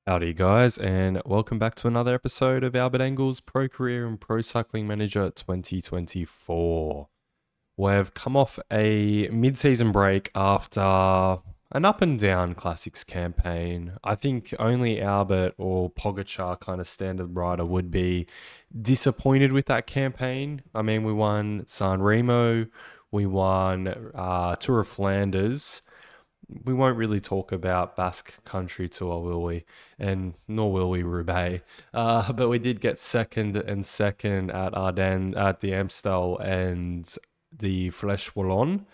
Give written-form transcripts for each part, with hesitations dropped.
Howdy, guys, and welcome back to another episode of Albert Engel's Pro Career and Pro Cycling Manager 2024. We've come off a mid season break after an up and down classics campaign. I think only Albert or Pogacar, kind of standard rider, would be disappointed with that campaign. I mean, we won San Remo, we won Tour of Flanders. We won't really talk about Basque Country Tour, will we? And nor will we Roubaix. But we did get second and second at Ardennes, at the Amstel and the Flèche Wallonne.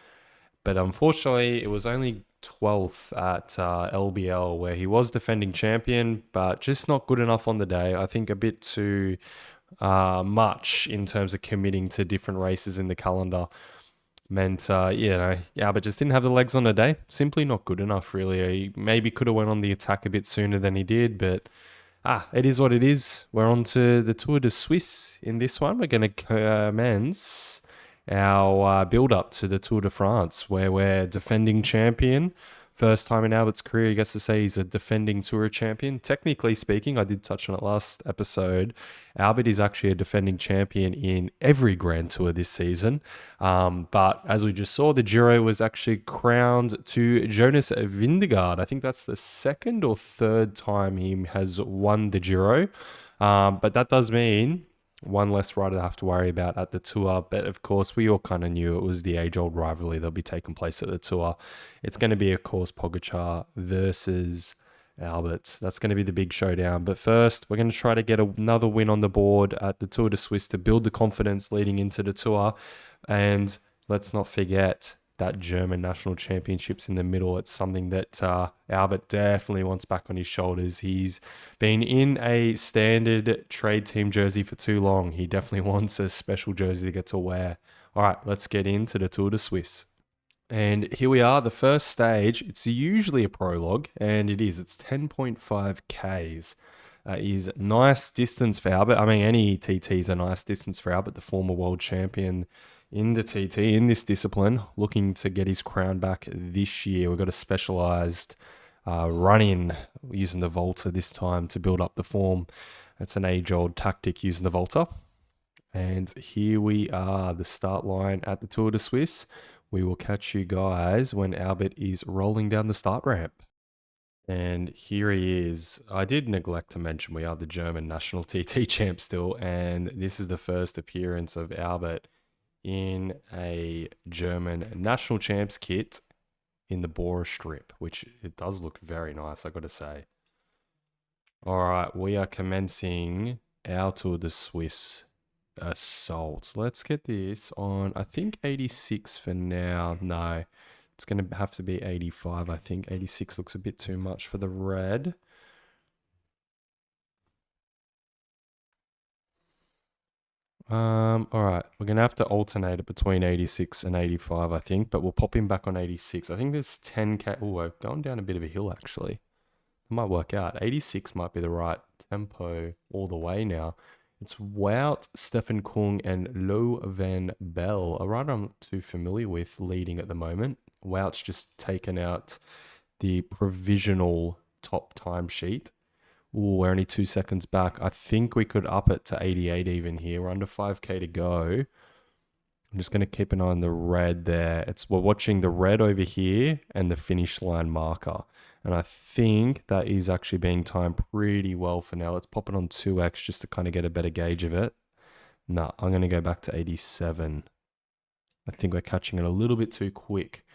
But unfortunately, it was only 12th at LBL, where he was defending champion, but just not good enough on the day. I think a bit too much in terms of committing to different races in the calendar meant, Albert just didn't have the legs on the day. Simply not good enough, really. He maybe could have went on the attack a bit sooner than he did, but it is what it is. We're on to the Tour de Suisse in this one. We're going to commence our build-up to the Tour de France, where we're defending champion. First time in Albert's career, he gets to say he's a defending Tour champion. Technically speaking, I did touch on it last episode, Albert is actually a defending champion in every Grand Tour this season. But as we just saw, the Giro was actually crowned to Jonas Vingegaard. I think that's the second or third time he has won the Giro. But that does mean one less rider to have to worry about at the Tour. But of course, we all kind of knew it was the age-old rivalry that'll be taking place at the Tour. It's going to be, of course, Pogacar versus Albert. That's going to be the big showdown. But first, we're going to try to get another win on the board at the Tour de Suisse to build the confidence leading into the Tour. And let's not forget that German national championships in the middle. It's something that Albert definitely wants back on his shoulders. He's been in a standard trade team jersey for too long. He definitely wants a special jersey to get to wear. All right, let's get into the Tour de Suisse. And here we are, the first stage. It's usually a prologue, and it is. It's 10.5 Ks. Is nice distance for Albert. I mean, any TT is a nice distance for Albert, the former world champion in the TT, in this discipline, looking to get his crown back this year. We've got a specialized run-in using the Volta this time to build up the form. It's an age-old tactic using the Volta. And here we are, the start line at the Tour de Suisse. We will catch you guys when Albert is rolling down the start ramp. And here he is. I did neglect to mention we are the German national TT champ still, and this is the first appearance of Albert in a German national champs kit in the Bora strip, which it does look very nice, I got to say. All right, we are commencing our Tour de Suisse assault. Let's get this on, I think 86 for now. No, it's going to have to be 85, I think. 86 looks a bit too much for the red. All right, we're going to have to alternate it between 86 and 85, I think, but we'll pop him back on 86. I think there's 10K. Oh, we're going down a bit of a hill, actually. It might work out. 86 might be the right tempo all the way now. It's Wout, Stefan Kung, and Lo Van Bell, a rider I'm not too familiar with leading at the moment. Wout's just taken out the provisional top time sheet. Ooh, we're only 2 seconds back. I think we could up it to 88 even here. We're under 5K to go. I'm just going to keep an eye on the red there. We're watching the red over here and the finish line marker. And I think that is actually being timed pretty well for now. Let's pop it on 2x just to kind of get a better gauge of it. No, I'm going to go back to 87. I think we're catching it a little bit too quick.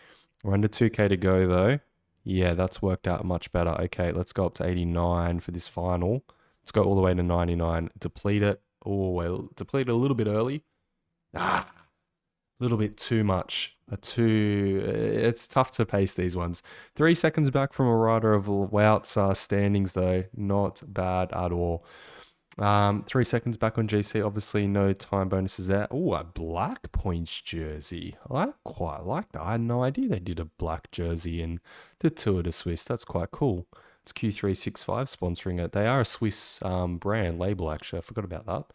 We're under 2K to go though. Yeah, that's worked out much better. Okay, let's go up to 89 for this final. Let's go all the way to 99. Deplete it. Oh, well, deplete it a little bit early. A little bit too much. It's tough to pace these ones. 3 seconds back from a rider of Wout's standings though. Not bad at all. 3 seconds back on GC. Obviously, no time bonuses there. Oh, a black points jersey. I quite like that. I had no idea they did a black jersey in the Tour de Suisse. That's quite cool. It's Q365 sponsoring it. They are a Swiss brand label, actually. I forgot about that.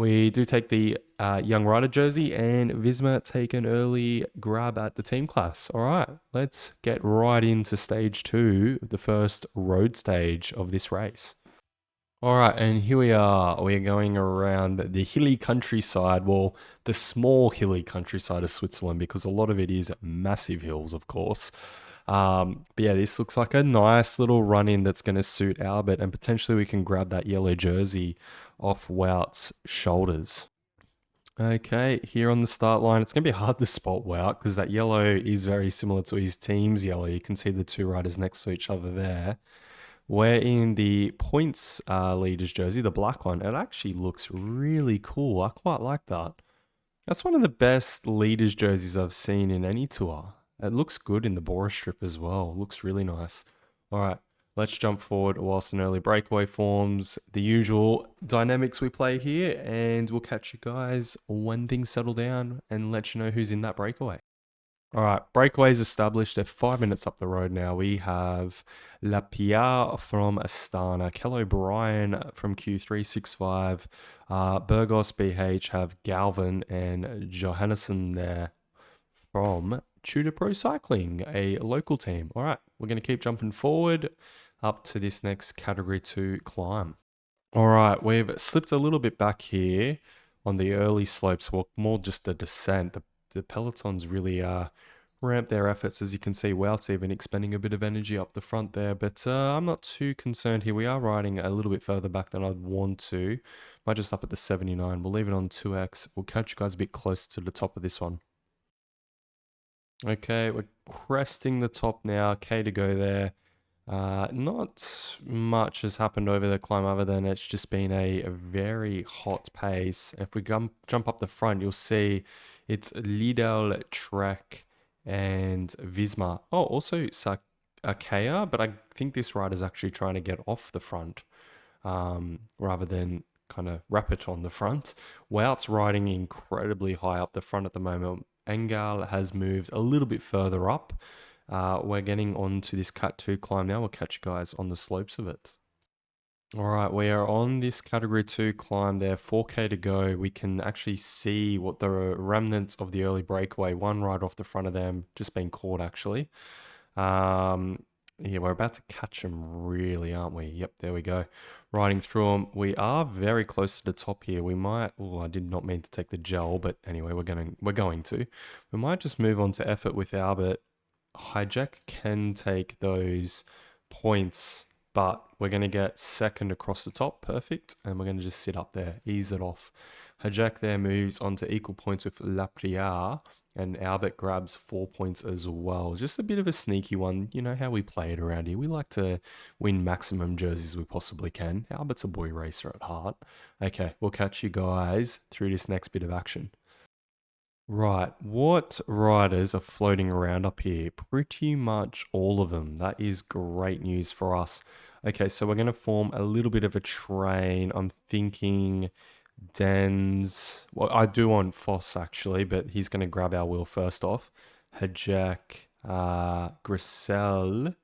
We do take the young rider jersey, and Visma take an early grab at the team class. All right, let's get right into stage 2, the first road stage of this race. All right, and here we are. We're going around the hilly countryside. Well, the small hilly countryside of Switzerland, because a lot of it is massive hills, of course. But yeah, this looks like a nice little run in that's going to suit Albert, and potentially we can grab that yellow jersey off Wout's shoulders. Okay, here on the start line, it's going to be hard to spot Wout because that yellow is very similar to his team's yellow. You can see the two riders next to each other there. We're in the points leaders jersey, the black one. It actually looks really cool. I quite like that. That's one of the best leaders jerseys I've seen in any tour. It looks good in the Bora strip as well. Looks really nice. All right, let's jump forward whilst an early breakaway forms. The usual dynamics we play here, and we'll catch you guys when things settle down and let you know who's in that breakaway. All right, breakaway's established. They're 5 minutes up the road now. We have Lapierre from Astana, Kel O'Brien from Q365, Burgos BH have Galvin and Johannesson there from Tudor Pro Cycling, a local team. All right, we're going to keep jumping forward up to this next Category 2 climb. All right, we've slipped a little bit back here on the early slopes, well, more just the descent. The pelotons really ramp their efforts. As you can see, Wout's even expending a bit of energy up the front there, but I'm not too concerned here. We are riding a little bit further back than I'd want to. Might just up at the 79. We'll leave it on 2x. We'll catch you guys a bit close to the top of this one. Okay, we're cresting the top now. K to go there. Not much has happened over the climb other than it's just been a very hot pace. If we jump up the front, you'll see it's Lidl, Trek, and Visma. Oh, also Akea, but I think this rider's actually trying to get off the front rather than kind of wrap it on the front. Wout's riding incredibly high up the front at the moment. Engel has moved a little bit further up. We're getting on to this Cat 2 climb now. We'll catch you guys on the slopes of it. All right, we are on this Category 2 climb there, 4K to go. We can actually see what the remnants of the early breakaway, one right off the front of them, just being caught actually. Yeah, we're about to catch them really, aren't we? Yep, there we go. Riding through them. We are very close to the top here. We might, oh, I did not mean to take the gel, but anyway, we're going to. We might just move on to effort with Albert. Hijack can take those points, but we're going to get second across the top. Perfect. And we're going to just sit up there, ease it off. Hijack there moves on to equal points with Lapierre, and Albert grabs 4 points as well. Just a bit of a sneaky one. You know how we play it around here. We like to win maximum jerseys we possibly can. Albert's a boy racer at heart. Okay, we'll catch you guys through this next bit of action. Right, what riders are floating around up here? Pretty much all of them. That is great news for us. Okay, so we're going to form a little bit of a train. I'm thinking Dens. Well, I do want Foss actually, but he's going to grab our wheel first off. Hajek, Grissel,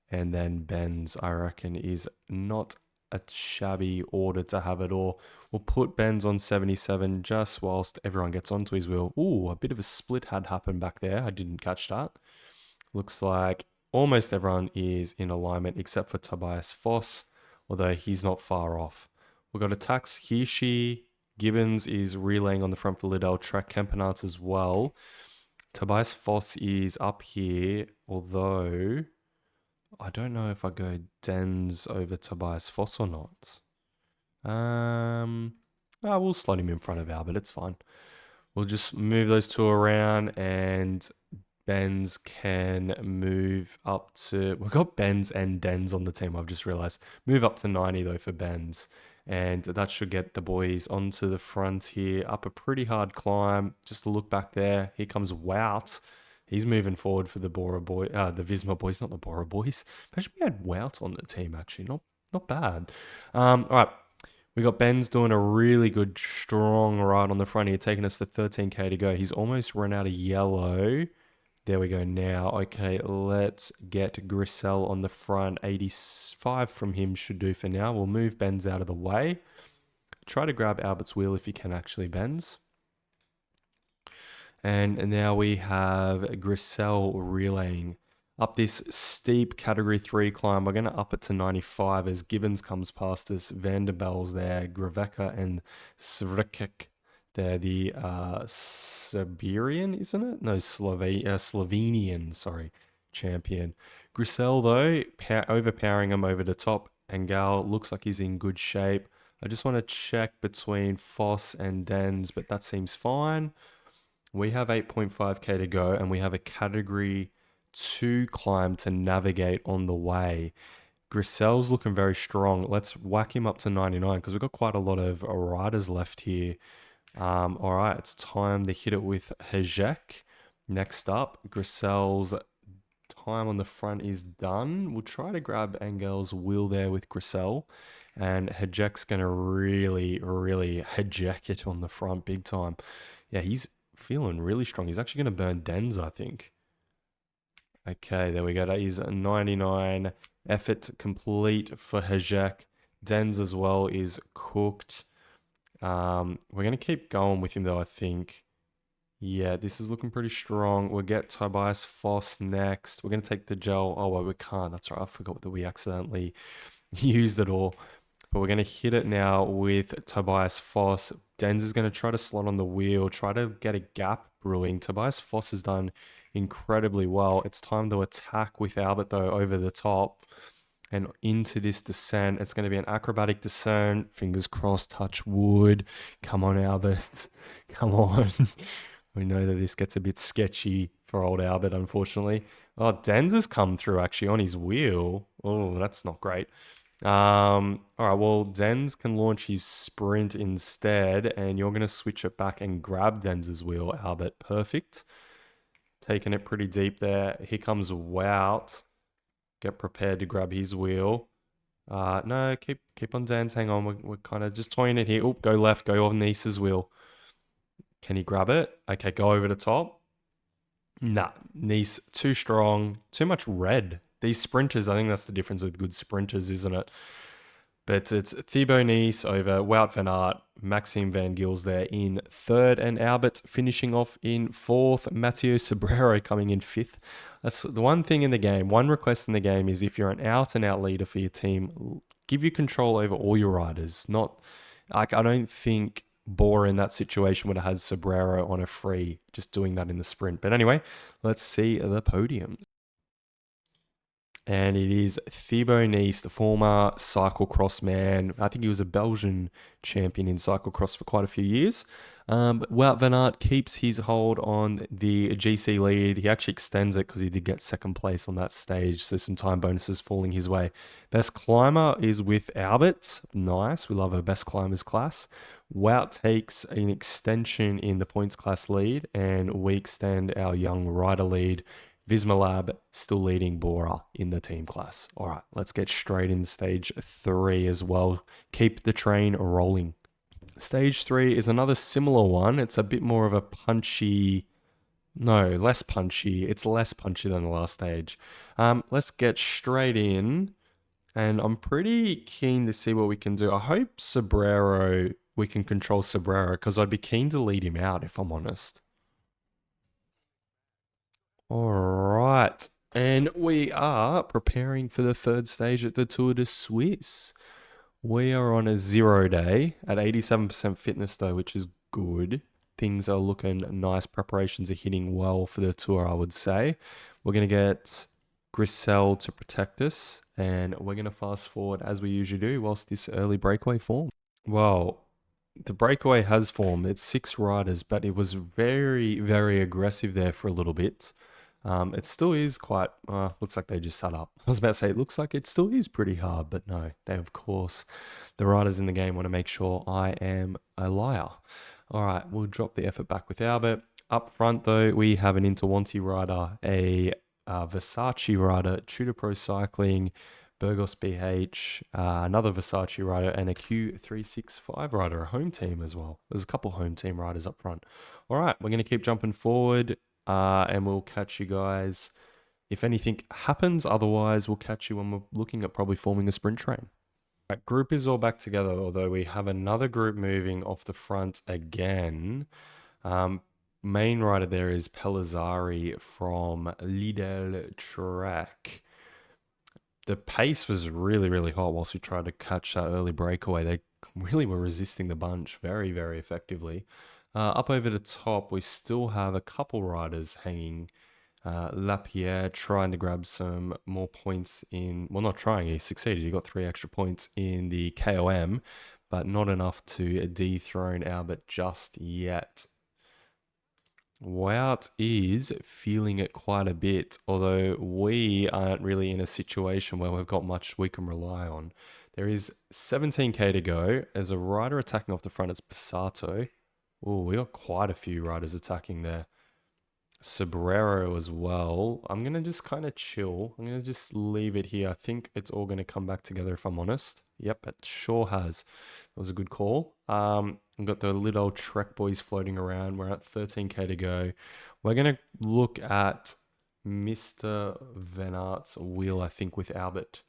and then Benz, I reckon, is not a shabby order to have it all. We'll put Benz on 77 just whilst everyone gets onto his wheel. Ooh, a bit of a split had happened back there. I didn't catch that. Looks like almost everyone is in alignment except for Tobias Foss, although he's not far off. We've got attacks. Hirschi, Gibbons is relaying on the front for Liddell, Trek Kempenarts as well. Tobias Foss is up here, although I don't know if I go Dens over Tobias Foss or not. We'll slot him in front of Albert. It's fine. We'll just move those two around, and Benz can move up to... We've got Benz and Dens on the team, I've just realized. Move up to 90 though for Benz. And that should get the boys onto the front here. Up a pretty hard climb. Just a look back there. Here comes Wout. He's moving forward for the Bora boy, the Visma boys, not the Bora boys. Imagine we had Wout on the team actually. Not bad. All right. We got Ben's doing a really good, strong ride on the front here, taking us to 13K to go. He's almost run out of yellow. There we go now. Okay, let's get Grissel on the front. 85 from him should do for now. We'll move Ben's out of the way. try to grab Albert's wheel if he can actually bends. And now we have Grissel relaying up this steep category 3 climb. We're going to up it to 95 as Gibbons comes past us. Vanderbiel's there, Graveka and Svrkek. They're the Siberian, isn't it? No, Slovenian, sorry, champion. Grissel, though, overpowering him over the top. Engel looks like he's in good shape. I just want to check between Foss and Dens, but that seems fine. We have 8.5k to go, and we have a category 2 climb to navigate on the way. Grissel's looking very strong. Let's whack him up to 99 because we've got quite a lot of riders left here. All right, it's time to hit it with Hejek. Next up, Grissel's time on the front is done. We'll try to grab Engel's wheel there with Grissel. And Hejek's going to really Hejek it on the front big time. Yeah, he's feeling really strong. He's actually going to burn Dens, I think. Okay, there we go. That is a 99. Effort complete for Hejek. Dens as well is cooked. We're going to keep going with him, though, I think. Yeah, this is looking pretty strong. We'll get Tobias Foss next. We're going to take the gel. Oh, well, we can't. That's right. I forgot that we accidentally used it all. But we're going to hit it now with Tobias Foss. Dens is going to try to slot on the wheel, try to get a gap brewing. Tobias Foss has done incredibly well. It's time to attack with Albert, though, over the top and into this descent. It's going to be an acrobatic descent. Fingers crossed, touch wood. Come on, Albert. Come on. We know that this gets a bit sketchy for old Albert, unfortunately. Oh, Dens has come through actually on his wheel. Oh, that's not great. All right, well, Dens can launch his sprint instead, and you're going to switch it back and grab Dens's wheel, Albert. Perfect. Taking it pretty deep there. Here comes Wout. Get prepared to grab his wheel. No, keep on Dens. Hang on, we're kind of just toying it here. Oh, go left, go on Nice's wheel. Can he grab it? Okay, go over the top. Nah, Nice, too strong, too much red. These sprinters, I think that's the difference with good sprinters, isn't it? But it's Thibaut Nice over Wout van Aert, Maxime Van Gils there in third, and Albert finishing off in fourth. Matteo Sobrero coming in fifth. That's the one thing in the game. One request in the game is if you're an out-and-out leader for your team, give you control over all your riders. Not like I don't think Bora in that situation would have had Sobrero on a free, just doing that in the sprint. But anyway, let's see the podiums. And it is Thibaut Nice, the former cyclocross man. I think he was a Belgian champion in cyclocross for quite a few years. But Wout van Aert keeps his hold on the GC lead. He actually extends it because he did get second place on that stage. So some time bonuses falling his way. Best climber is with Albert. Nice. We love our best climbers class. Wout takes an extension in the points class lead, and we extend our young rider lead. Vismalab still leading Bora in the team class. All right, let's get straight into stage 3 as well. Keep the train rolling. Stage 3 is another similar one. It's a bit more of a punchy, no, less punchy. It's less punchy than the last stage. Let's get straight in, and I'm pretty keen to see what we can do. I hope Sobrero, we can control Sobrero, because I'd be keen to lead him out if I'm honest. All right. And we are preparing for the third stage at the Tour de Suisse. We are on a 0 day at 87% fitness though, which is good. Things are looking nice. Preparations are hitting well for the tour, I would say. We're going to get Grissel to protect us, and we're going to fast forward as we usually do whilst this early breakaway forms. Well, the breakaway has formed. It's 6 riders, but it was very aggressive there for a little bit. It still is quite, looks like they just sat up. I was about to say, it looks like it still is pretty hard, but no, they, of course, the riders in the game want to make sure I am a liar. All right, we'll drop the effort back with Albert. Up front, though, we have an Interwanti rider, a Versace rider, Tudor Pro Cycling, Burgos BH, another Versace rider, and a Q365 rider, a home team as well. There's a couple home team riders up front. All right, we're going to keep jumping forward. And we'll catch you guys if anything happens. Otherwise, we'll catch you when we're looking at probably forming a sprint train. Right, group is all back together, although we have another group moving off the front again. Um, Main rider there is Pellizzari from Lidl Trek. The pace was really, really hot whilst we tried to catch that early breakaway. They really were resisting the bunch very, very effectively. Up over the top, we still have a couple riders hanging. Lapierre trying to grab some more points in, well, not trying, he succeeded. He got 3 extra points in the KOM, but not enough to dethrone Albert just yet. Wout is feeling it quite a bit, although we aren't really in a situation where we've got much we can rely on. There is 17k to go. As a rider attacking off the front, it's Basato. Oh, we got quite a few riders attacking there. Sobrero as well. I'm going to just kind of chill. I'm going to just leave it here. I think it's all going to come back together if I'm honest. Yep, it sure has. That was a good call. We've got the little Trek boys floating around. We're at 13k to go. We're going to look at Mr. Van Aert's wheel, I think, with Albert.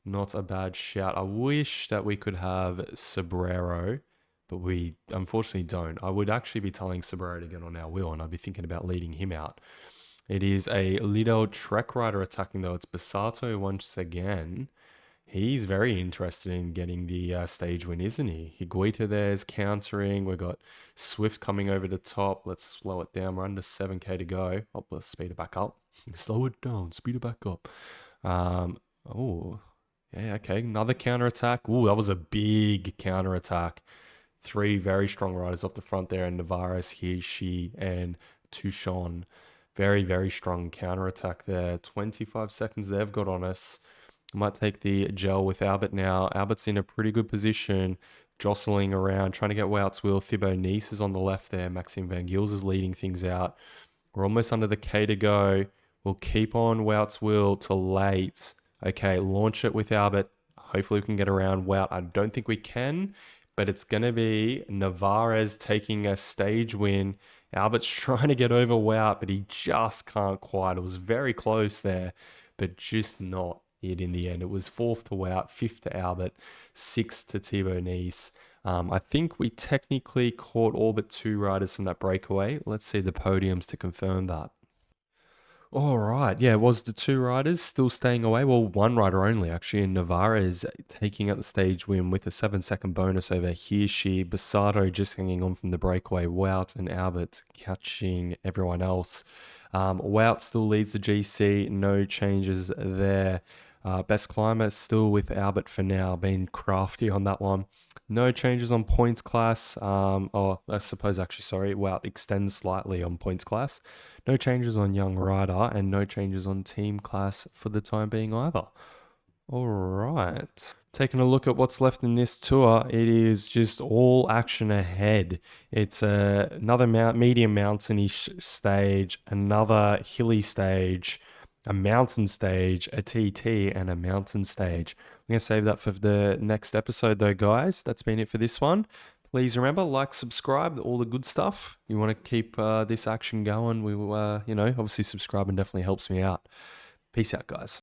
Not a bad shout. I wish that we could have Sobrero, but we unfortunately don't. I would actually be telling Sobrero to get on our wheel, and I'd be thinking about leading him out. It is a little Trek rider attacking, though. It's Basato once again. He's very interested in getting the stage win, isn't he? Higuita there's countering. We've got Swift coming over the top. Let's slow it down. We're under 7k to go. Oh, let's speed it back up. Slow it down. Speed it back up. Oh, yeah, okay. Another counter attack. Ooh, that was a big counter attack. 3 very strong riders off the front there, and Navarez, he, she, and Tuchon. Very, very strong counter attack there. 25 seconds they've got on us. Might take the gel with Albert now. Albert's in a pretty good position, jostling around, trying to get Wout's wheel. Thibaut Nice is on the left there. Maxime Van Gils is leading things out. We're almost under the K to go. We'll keep on Wout's wheel to late. Okay, launch it with Albert. Hopefully we can get around Wout. I don't think we can, but it's going to be Navarez taking a stage win. Albert's trying to get over Wout, but he just can't quite. It was very close there, but just not it in the end. It was 4th to Wout, 5th to Albert, 6th to Thibaut Nice. I think we technically caught all but 2 riders from that breakaway. Let's see the podiums to confirm that. All right. Yeah, was the 2 riders still staying away? Well, 1 rider only, actually. And Navarez taking out the stage win with a 7-second bonus over Hirschi. Basato just hanging on from the breakaway. Wout and Albert catching everyone else. Wout still leads the GC. No changes there. Best climber still with Albert for now, being crafty on that one. No changes on points class. I suppose actually, sorry, Wout extends slightly on points class. No changes on young rider, and no changes on team class for the time being either. All right. Taking a look at what's left in this tour, it is just all action ahead. It's another medium mountainy stage, another hilly stage, a mountain stage, a TT, and a mountain stage. I'm going to save that for the next episode though, guys. That's been it for this one. Please remember, like, subscribe, all the good stuff. You want to keep this action going, we will, obviously subscribe and definitely helps me out. Peace out, guys.